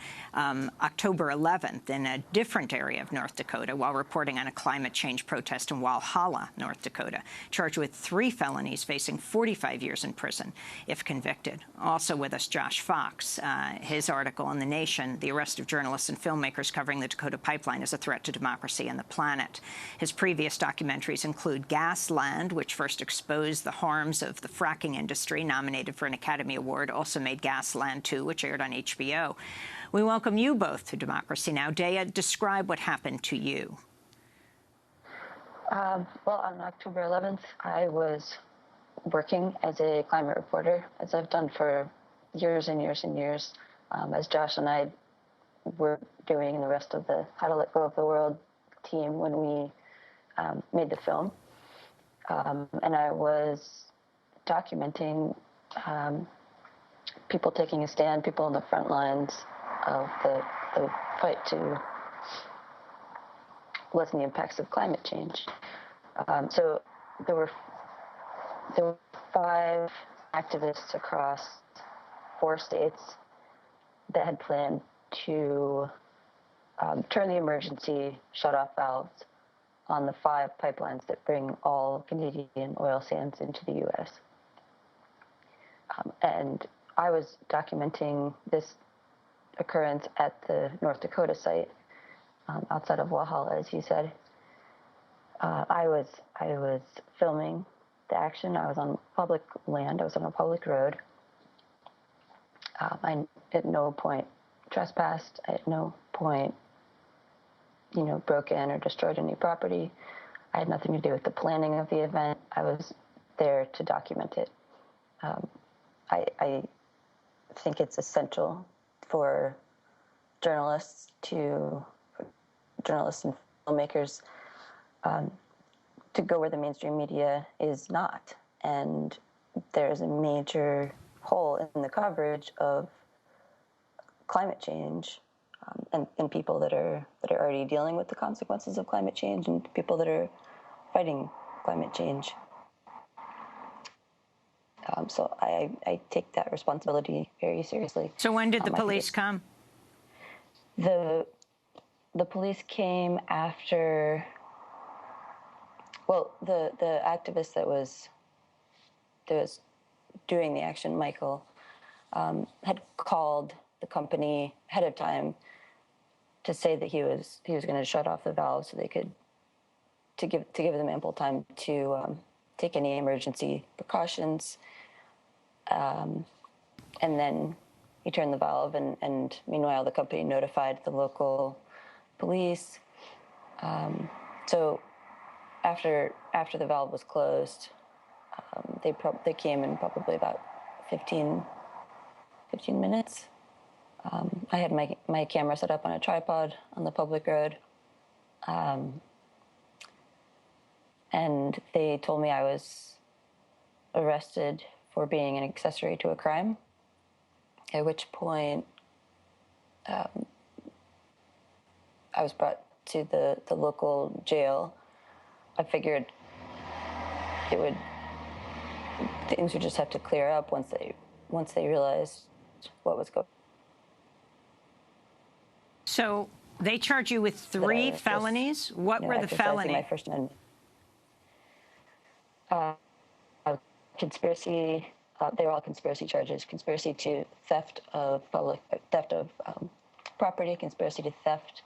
October 11th in a different area of North Dakota while reporting on a climate change protest in Walhalla, North Dakota, charged with 3 felonies, facing 45 years in prison if convicted. Also with us, Josh Fox. His article in The Nation, The Arrest of Journalists and Filmmakers Covering the Dakota Pipeline as a Threat to Democracy and the Planet. His previous documentaries include Gasland, which first exposed the harms of the fracking industry, nominated for an Academy Award, also made Gasland 2, which aired on HBO. We welcome you both to Democracy Now! Dea, describe what happened to you. Well, on October 11th, I was working as a climate reporter, as I've done for years and years and years, as Josh and I were doing in the rest of the How to Let Go of the World team when we made the film. And I was documenting people taking a stand, people on the front lines of the fight to lessen the impacts of climate change. So there were 5 activists across 4 states that had planned to turn the emergency shut-off valves on the 5 pipelines that bring all Canadian oil sands into the U.S. And I was documenting this occurrence at the North Dakota site outside of Walhalla, as you said. I was filming the action. I was on public land. I was on a public road. I at no point trespassed. I at no point, you know, broke in or destroyed any property. I had nothing to do with the planning of the event. I was there to document it. I think it's essential for journalists and filmmakers to go where the mainstream media is not. And there's a major hole in the coverage of climate change and people that are already dealing with the consequences of climate change and people that are fighting climate change. So I take that responsibility very seriously. So when did the police come? The police came after Well, the activist that was doing the action, Michael, had called the company ahead of time to say that he was going to shut off the valve so they could to give them ample time to take any emergency precautions. And then he turned the valve, and meanwhile the company notified the local police. So after the valve was closed, they came in probably about 15 minutes. I had my camera set up on a tripod on the public road. And they told me I was arrested for being an accessory to a crime, at which point I was brought to the local jail. I figured things would just have to clear up once they realized what was going on. So they charge you with 3 felonies. What were the felonies? My First Amendment. Conspiracy. They were all conspiracy charges: conspiracy to theft of property, conspiracy to theft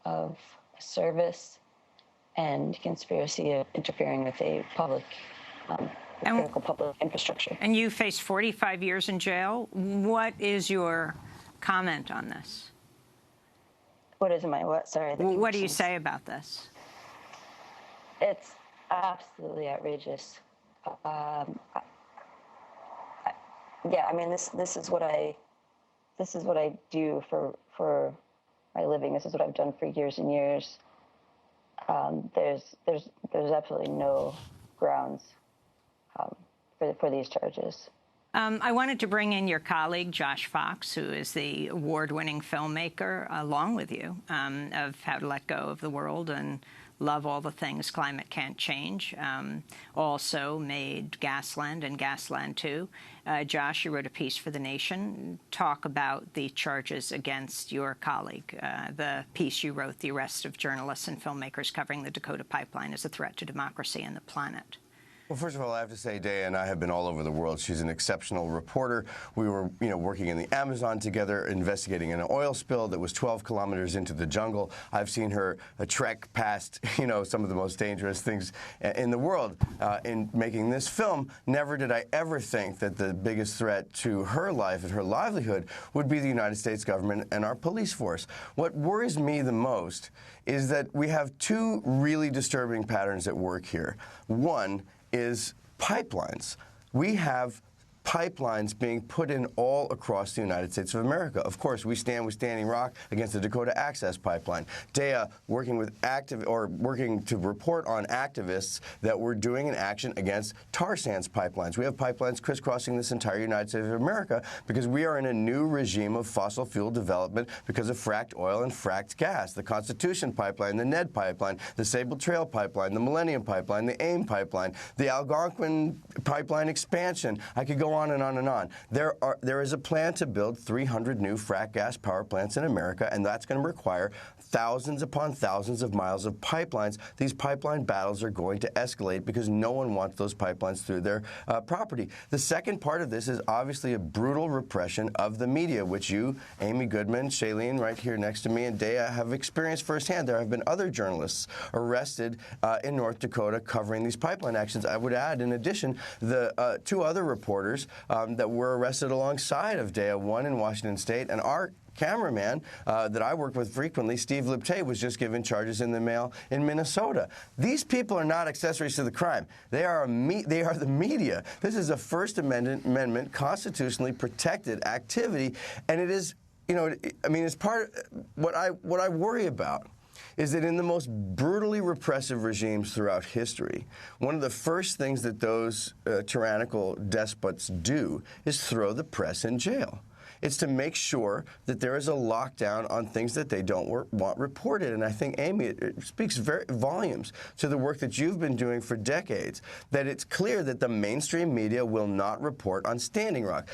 of service, and conspiracy of interfering with a critical public infrastructure. And you face 45 years in jail. What is your comment on this? What is my what? Sorry. What do you say about this? It's absolutely outrageous. Yeah, I mean, this is what I do for my living. This is what I've done for years and years. There's absolutely no grounds for these charges. I wanted to bring in your colleague, Josh Fox, who is the award-winning filmmaker, along with you, of How to Let Go of the World and Love All the Things Climate Can't Change. Also made Gasland and Gasland 2. Josh, you wrote a piece for The Nation. Talk about the charges against your colleague. The piece you wrote, The Arrest of Journalists and Filmmakers Covering the Dakota Pipeline as a Threat to Democracy and the Planet. Well, first of all, I have to say, Dea and I have been all over the world. She's an exceptional reporter. We were, working in the Amazon together, investigating an oil spill that was 12 kilometers into the jungle. I've seen her trek past, some of the most dangerous things in the world. In making this film, never did I ever think that the biggest threat to her life and her livelihood would be the United States government and our police force. What worries me the most is that we have 2 really disturbing patterns at work here. One is pipelines. We have pipelines being put in all across the United States of America. Of course, we stand with Standing Rock against the Dakota Access Pipeline. Dea working to report on activists that were doing an action against tar sands pipelines. We have pipelines crisscrossing this entire United States of America because we are in a new regime of fossil fuel development because of fracked oil and fracked gas. The Constitution Pipeline, the Ned Pipeline, the Sable Trail Pipeline, the Millennium Pipeline, the AIM Pipeline, the Algonquin Pipeline expansion. I could go on and on and on. There is a plan to build 300 new frack gas power plants in America, and that's going to require thousands upon thousands of miles of pipelines. These pipeline battles are going to escalate because no one wants those pipelines through their property. The second part of this is obviously a brutal repression of the media, which you, Amy Goodman, Shailene, right here next to me, and Dea have experienced firsthand. There have been other journalists arrested in North Dakota covering these pipeline actions. I would add, in addition, the 2 other reporters that were arrested alongside of Dea, one in Washington State, and our cameraman that I work with frequently, Steve Liptay, was just given charges in the mail in Minnesota. These people are not accessories to the crime. They are the media. This is a First Amendment constitutionally protected activity, and it is, it's part of what I worry about is that in the most brutally repressive regimes throughout history, one of the first things that those tyrannical despots do is throw the press in jail. It's to make sure that there is a lockdown on things that they don't want reported. And I think, Amy, it speaks volumes to the work that you've been doing for decades, that it's clear that the mainstream media will not report on Standing Rock,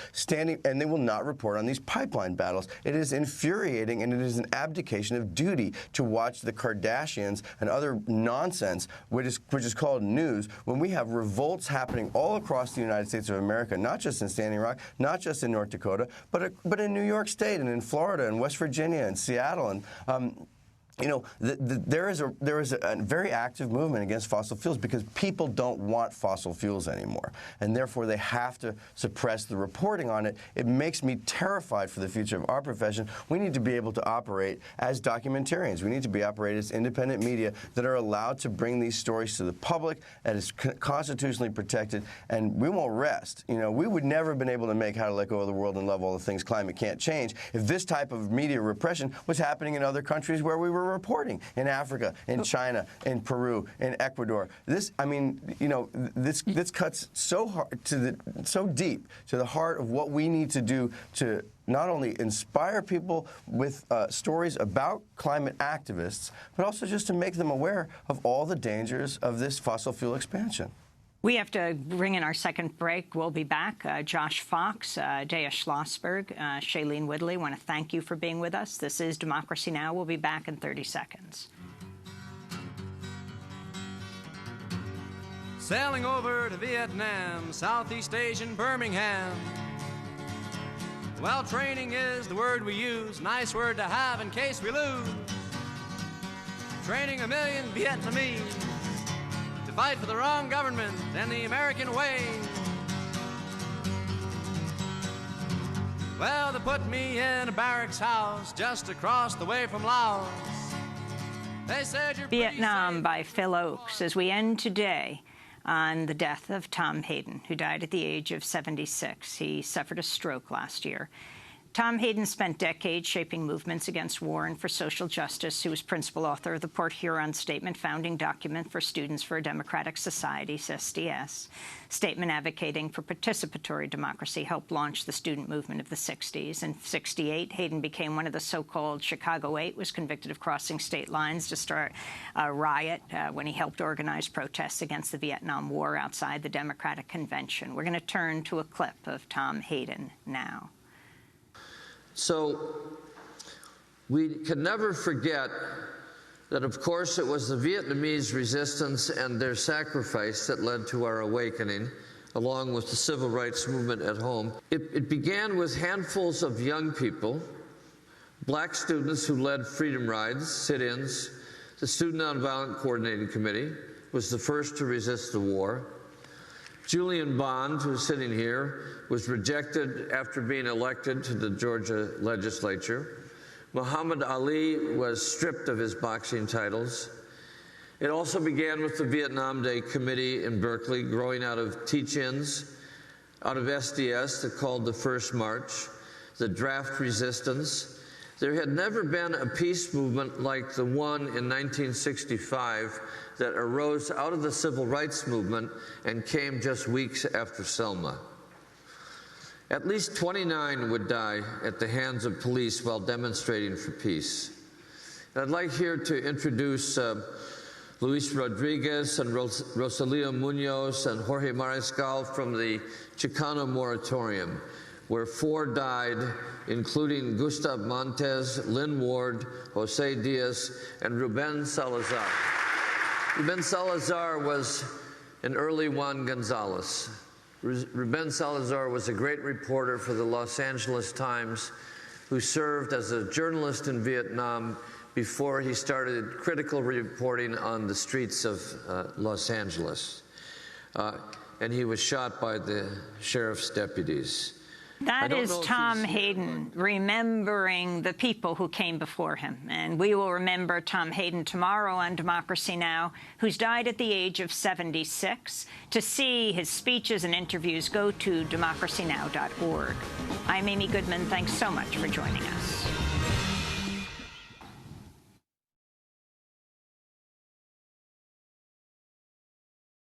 and they will not report on these pipeline battles. It is infuriating, and it is an abdication of duty to watch the Kardashians and other nonsense, which is called news, when we have revolts happening all across the United States of America, not just in Standing Rock, not just in North Dakota, but in New York State and in Florida and West Virginia and Seattle. And you know, there is a very active movement against fossil fuels because people don't want fossil fuels anymore, and therefore they have to suppress the reporting on it. It makes me terrified for the future of our profession. We need to be able to operate as documentarians. We need to be operated as independent media that are allowed to bring these stories to the public and is constitutionally protected, and we won't rest. You know, we would never have been able to make How to Let Go of the World and Love All the Things Climate Can't Change if this type of media repression was happening in other countries where we were reporting, in Africa, in China, in Peru, in Ecuador. This, I mean, you know, this cuts so hard so deep to the heart of what we need to do to not only inspire people with stories about climate activists, but also just to make them aware of all the dangers of this fossil fuel expansion. We have to bring in our second break. We'll be back. Josh Fox, Dea Schlossberg, Shailene Woodley, want to thank you for being with us. This is Democracy Now! We'll be back in 30 seconds. Sailing over to Vietnam, Southeast Asian Birmingham. Well, training is the word we use, nice word to have in case we lose. Training 1 million Vietnamese to fight for the wrong government and the American way. Well, they put me in a barracks house just across the way from Laos. They said you're Vietnam by Phil Oakes, as we end today on the death of Tom Hayden, who died at the age of 76. He suffered a stroke last year. Tom Hayden spent decades shaping movements against war and for social justice. He was principal author of the Port Huron Statement, founding document for Students for a Democratic Society, SDS. Statement advocating for participatory democracy helped launch the student movement of the 60s. In 68, Hayden became one of the so-called Chicago Eight, was convicted of crossing state lines to start a riot when he helped organize protests against the Vietnam War outside the Democratic Convention. We're going to turn to a clip of Tom Hayden now. So we can never forget that, of course, it was the Vietnamese resistance and their sacrifice that led to our awakening, along with the civil rights movement at home. It began with handfuls of young people, black students who led freedom rides, sit-ins. The Student Nonviolent Coordinating Committee was the first to resist the war. Julian Bond, who's sitting here, was rejected after being elected to the Georgia legislature. Muhammad Ali was stripped of his boxing titles. It also began with the Vietnam Day Committee in Berkeley, growing out of teach-ins, out of SDS that called the First March, the draft resistance. There had never been a peace movement like the one in 1965 that arose out of the civil rights movement and came just weeks after Selma. At least 29 would die at the hands of police while demonstrating for peace. And I'd like here to introduce Luis Rodriguez and Rosalía Munoz and Jorge Mariscal from the Chicano Moratorium, where 4 died, including Gustav Montes, Lynn Ward, Jose Diaz, and Ruben Salazar. Ruben Salazar was an early Juan Gonzalez. Ruben Salazar was a great reporter for the Los Angeles Times who served as a journalist in Vietnam before he started critical reporting on the streets of Los Angeles. And he was shot by the sheriff's deputies. That is Tom Hayden remembering the people who came before him. And we will remember Tom Hayden tomorrow on Democracy Now!, who's died at the age of 76. To see his speeches and interviews, go to democracynow.org. I'm Amy Goodman. Thanks so much for joining us.